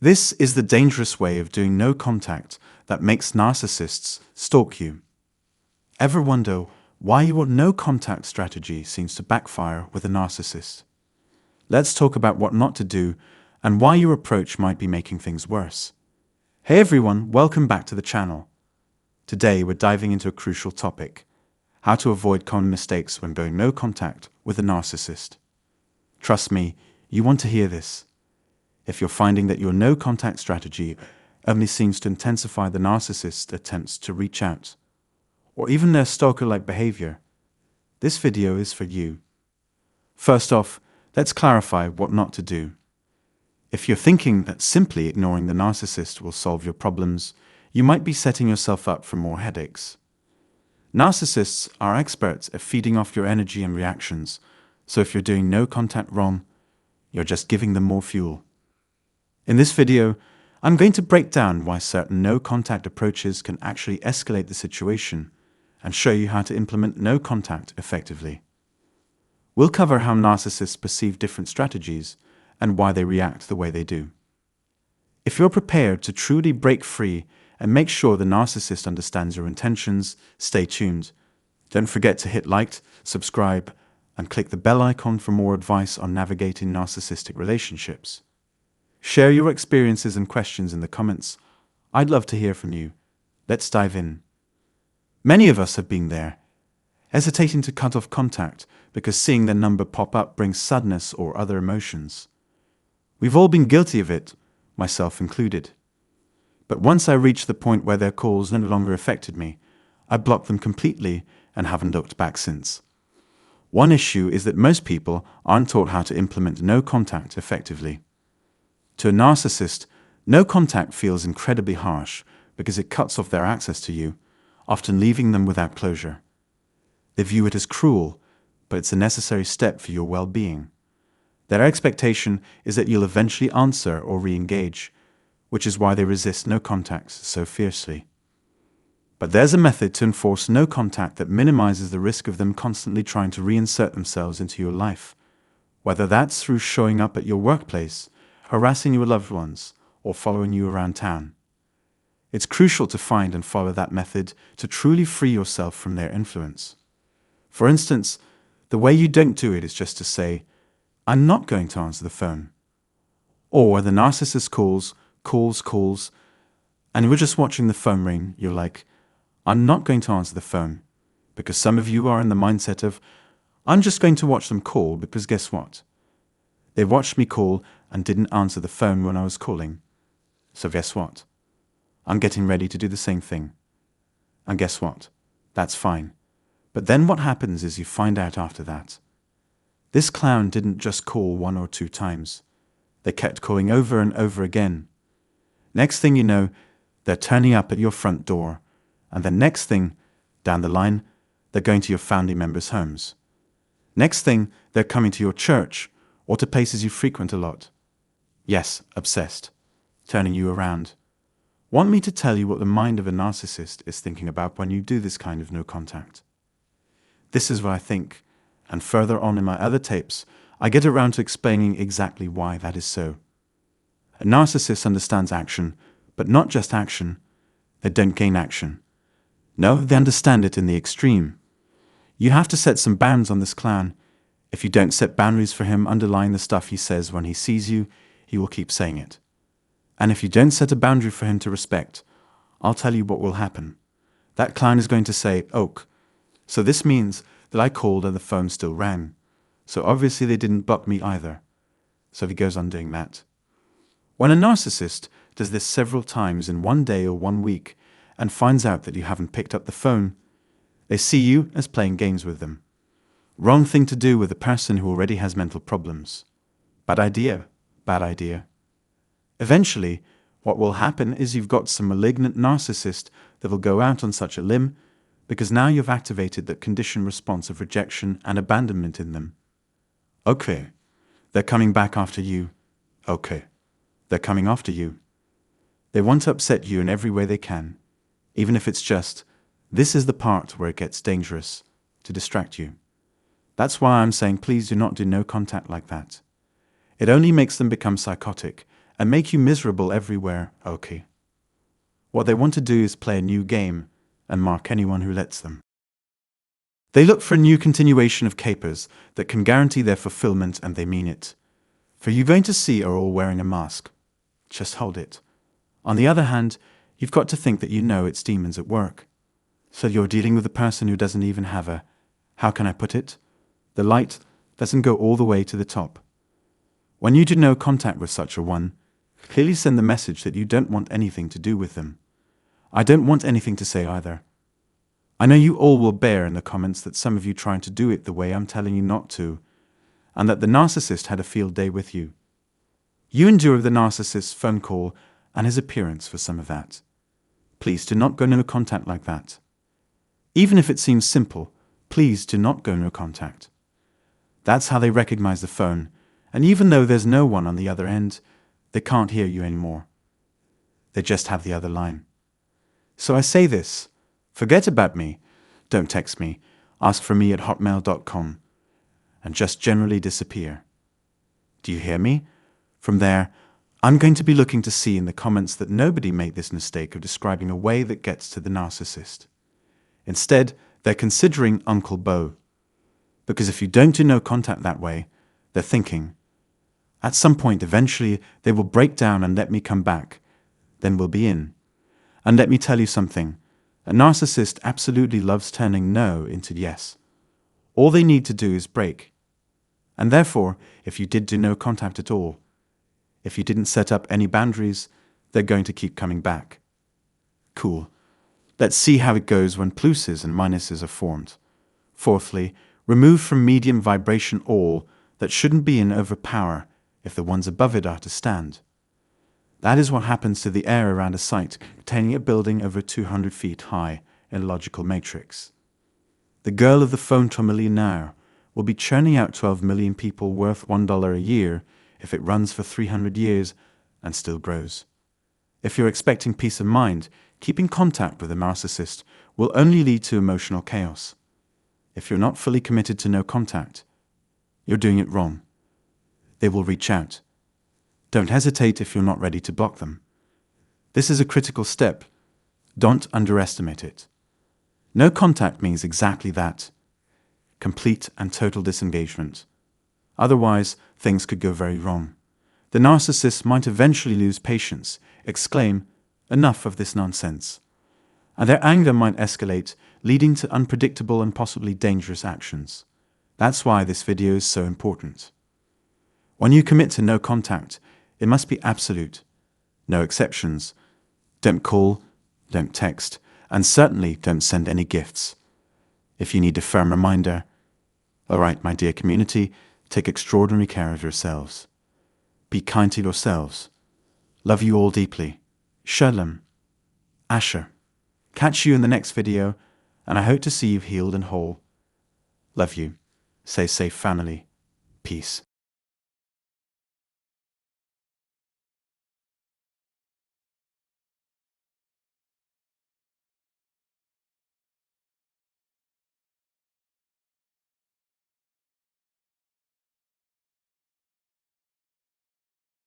This is the dangerous way of doing no contact that makes narcissists stalk you. Ever wonder why your no contact strategy seems to backfire with a narcissist? Let's talk about what not to do and why your approach might be making things worse. Hey everyone, welcome back to the channel. Today we're diving into a crucial topic: how to avoid common mistakes when doing no contact with a narcissist. Trust me, you want to hear this. If you're finding that your no contact strategy only seems to intensify the narcissist's attempts to reach out, or even their stalker-like behavior, this video is for you. First off, let's clarify what not to do. If you're thinking that simply ignoring the narcissist will solve your problems, you might be setting yourself up for more headaches. Narcissists are experts at feeding off your energy and reactions, so if you're doing no contact wrong, you're just giving them more fuel. In this video, I'm going to break down why certain no contact approaches can actually escalate the situation and show you how to implement no contact effectively. We'll cover how narcissists perceive different strategies and why they react the way they do. If you're prepared to truly break free and make sure the narcissist understands your intentions, stay tuned. Don't forget to hit like, subscribe, and click the bell icon for more advice on navigating narcissistic relationships. Share your experiences and questions in the comments. I'd love to hear from you. Let's dive in. Many of us have been there, hesitating to cut off contact because seeing their number pop up brings sadness or other emotions. We've all been guilty of it, myself included. But once I reached the point where their calls no longer affected me, I blocked them completely and haven't looked back since. One issue is that most people aren't taught how to implement no contact effectively. To a narcissist, no contact feels incredibly harsh because it cuts off their access to you, often leaving them without closure. They view it as cruel, but it's a necessary step for your well-being. Their expectation is that you'll eventually answer or re-engage, which is why they resist no contact so fiercely. But there's a method to enforce no contact that minimizes the risk of them constantly trying to reinsert themselves into your life, whether that's through showing up at your workplace, harassing your loved ones, or following you around town. It's crucial to find and follow that method to truly free yourself from their influence. For instance, the way you don't do it is just to say, "I'm not going to answer the phone." Or when the narcissist calls, and we're just watching the phone ring, you're like, "I'm not going to answer the phone," because some of you are in the mindset of, "I'm just going to watch them call because guess what? They watched me call and didn't answer the phone when I was calling. So guess what? I'm getting ready to do the same thing. And guess what? That's fine." But then what happens is you find out after that. This clown didn't just call 1 or 2 times. They kept calling over and over again. Next thing you know, they're turning up at your front door. And then next thing, down the line, they're going to your family members' homes. Next thing, they're coming to your church or to places you frequent a lot. Yes, obsessed. Turning you around. Want me to tell you what the mind of a narcissist is thinking about when you do this kind of no contact? This is what I think, and further on in my other tapes, I get around to explaining exactly why that is so. A narcissist understands action, but not just action. They don't gain action. No, they understand it in the extreme. You have to set some bounds on this clown. If you don't set boundaries for him underlying the stuff he says when he sees you, he will keep saying it. And if you don't set a boundary for him to respect, I'll tell you what will happen. That clown is going to say, "Oak. So this means that I called and the phone still rang. So obviously they didn't block me either." So he goes on doing that. When a narcissist does this several times in one day or 1 week and finds out that you haven't picked up the phone, they see you as playing games with them. Wrong thing to do with a person who already has mental problems. Bad idea. Bad idea. Eventually, what will happen is you've got some malignant narcissist that will go out on such a limb because now you've activated that conditioned response of rejection and abandonment in them. Okay, they're coming back after you. Okay, they're coming after you. They want to upset you in every way they can, even if it's just, this is the part where it gets dangerous, to distract you. That's why I'm saying please do not do no contact like that. It only makes them become psychotic and make you miserable everywhere. Okay. What they want to do is play a new game and mark anyone who lets them. They look for a new continuation of capers that can guarantee their fulfillment, and they mean it. For you're going to see are all wearing a mask. Just hold it. On the other hand, you've got to think that you know it's demons at work. So you're dealing with a person who doesn't even have a, how can I put it? The light doesn't go all the way to the top. When you do no contact with such a one, clearly send the message that you don't want anything to do with them. I don't want anything to say either. I know you all will bear in the comments that some of you trying to do it the way I'm telling you not to, and that the narcissist had a field day with you. You endure the narcissist's phone call and his appearance for some of that. Please do not go no contact like that. Even if it seems simple, please do not go no contact. That's how they recognize the phone, and even though there's no one on the other end, they can't hear you anymore. They just have the other line. So I say this, forget about me, don't text me, ask for me at hotmail.com, and just generally disappear. Do you hear me? From there, I'm going to be looking to see in the comments that nobody made this mistake of describing a way that gets to the narcissist. Instead, they're considering Uncle Bo. Because if you don't do no contact that way, they're thinking, at some point eventually they will break down and let me come back, then we'll be in. And let me tell you something, a narcissist absolutely loves turning no into yes. All they need to do is break. And therefore, if you did do no contact at all, if you didn't set up any boundaries, they're going to keep coming back. Cool. Let's see how it goes when pluses and minuses are formed. Fourthly, remove from medium vibration all that shouldn't be in overpower if the ones above it are to stand. That is what happens to the air around a site containing a building over 200 feet high in a logical matrix. The girl of the phone to a millionaire will be churning out 12 million people worth $1 a year if it runs for 300 years and still grows. If you're expecting peace of mind, keeping contact with a narcissist will only lead to emotional chaos. If you're not fully committed to no contact, you're doing it wrong. They will reach out. Don't hesitate if you're not ready to block them. This is a critical step. Don't underestimate it. No contact means exactly that. Complete and total disengagement. Otherwise, things could go very wrong. The narcissist might eventually lose patience, exclaim, "Enough of this nonsense." And their anger might escalate, leading to unpredictable and possibly dangerous actions. That's why this video is so important. When you commit to no contact, it must be absolute. No exceptions. Don't call, don't text, and certainly don't send any gifts. If you need a firm reminder, all right, my dear community, take extraordinary care of yourselves. Be kind to yourselves. Love you all deeply. Shalom. Asher. Catch you in the next video, and I hope to see you healed and whole. Love you. Stay safe, family. Peace.